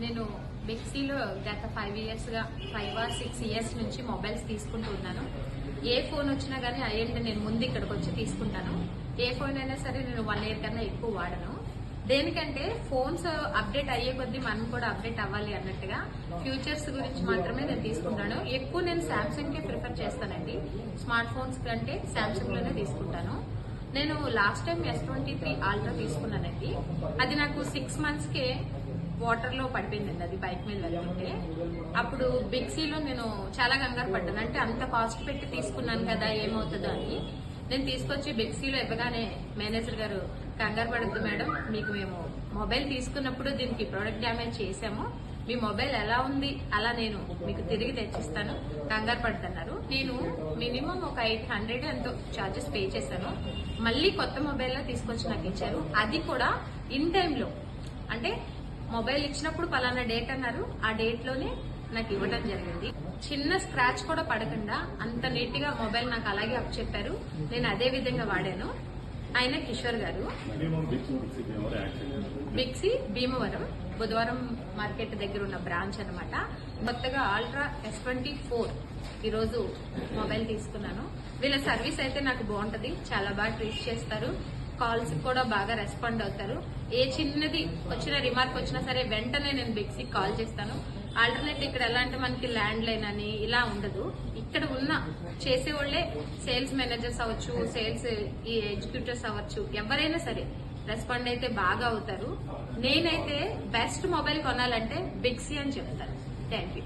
నేను బిక్సీలో గత 5 or 6 years నుంచి మొబైల్స్ తీసుకుంటూ ఉన్నాను. ఏ ఫోన్ వచ్చినా గానీ అయ్యంటే నేను ముందు ఇక్కడికి వచ్చి తీసుకుంటాను. ఏ ఫోన్ అయినా సరే నేను 1 year కన్నా ఎక్కువ వాడను. దేనికంటే ఫోన్స్ అప్డేట్ అయ్యే కొద్దీ మనం కూడా అప్డేట్ అవ్వాలి అన్నట్టుగా ఫ్యూచర్స్ గురించి మాత్రమే నేను తీసుకుంటాను. ఎక్కువ నేను శాంసంగ్ కే ప్రిఫర్ చేస్తానండి. స్మార్ట్ ఫోన్స్ కంటే శాంసంగ్ లోనే తీసుకుంటాను. నేను లాస్ట్ టైం S23 Ultra తీసుకున్నానండి. అది నాకు 6 months కే వాటర్ లో పడిపోయిందండి. అది బైక్ మీద వెళ్తుంటే అప్పుడు బిక్సీలో నేను చాలా కంగారు పడ్డాను. అంటే అంత కాస్ట్ పెట్టి తీసుకున్నాను కదా ఏమవుతుందో అని. నేను తీసుకొచ్చి బిక్సీలో ఇవ్వగానే మేనేజర్ గారు, కంగారు పడద్దు మేడం, మీకు మేము మొబైల్ తీసుకున్నప్పుడు దీనికి ప్రొడక్ట్ డ్యామేజ్ చేసాము, మీ మొబైల్ ఎలా ఉంది అలా నేను మీకు తిరిగి తెచ్చిస్తాను, కంగారు పడుతున్నారు. నేను మినిమం ఒక 800 ఎంతో చార్జెస్ పే చేశాను. మళ్ళీ కొత్త మొబైల్ లో తీసుకొచ్చి నాకు ఇచ్చారు. అది కూడా ఇన్ టైంలో, అంటే మొబైల్ ఇచ్చినప్పుడు పలానా డేట్ అన్నారు, ఆ డేట్ లోనే నాకు ఇవ్వడం జరిగింది. చిన్న స్క్రాచ్ కూడా పడకుండా అంత నీట్ గా మొబైల్ నాకు అలాగే అప్ చెప్పారు. నేను అదే విధంగా వాడాను. ఆయన కిషోర్ గారు, బిక్సీ భీమవరం బుధవారం మార్కెట్ దగ్గర ఉన్న బ్రాంచ్ అన్నమాట. కొత్తగా అల్ట్రా S24 ఈ రోజు మొబైల్ తీసుకున్నాను. వీళ్ళ సర్వీస్ అయితే నాకు బాగుంటది, చాలా బాగా ట్రీట్ చేస్తారు. కాల్స్ కూడా బాగా రెస్పాండ్ అవుతారు. ఏ చిన్నది వచ్చిన రిమార్క్ వచ్చినా సరే వెంటనే నేను బిక్సీకి కాల్ చేస్తాను. ఆల్టర్నేట్ ఇక్కడ ఎలా అంటే మనకి ల్యాండ్ లైన్ అని ఇలా ఉండదు. ఇక్కడ ఉన్న చేసేవాళ్లే సేల్స్ మేనేజర్స్ అవ్వచ్చు, సేల్స్ ఈ ఎగ్జిక్యూటివ్స్ అవ్వచ్చు, ఎవరైనా సరే రెస్పాండ్ అయితే బాగా అవుతారు. నేనైతే బెస్ట్ మొబైల్ కొనాలంటే బిక్సీ అని చెప్తాను. Thank you.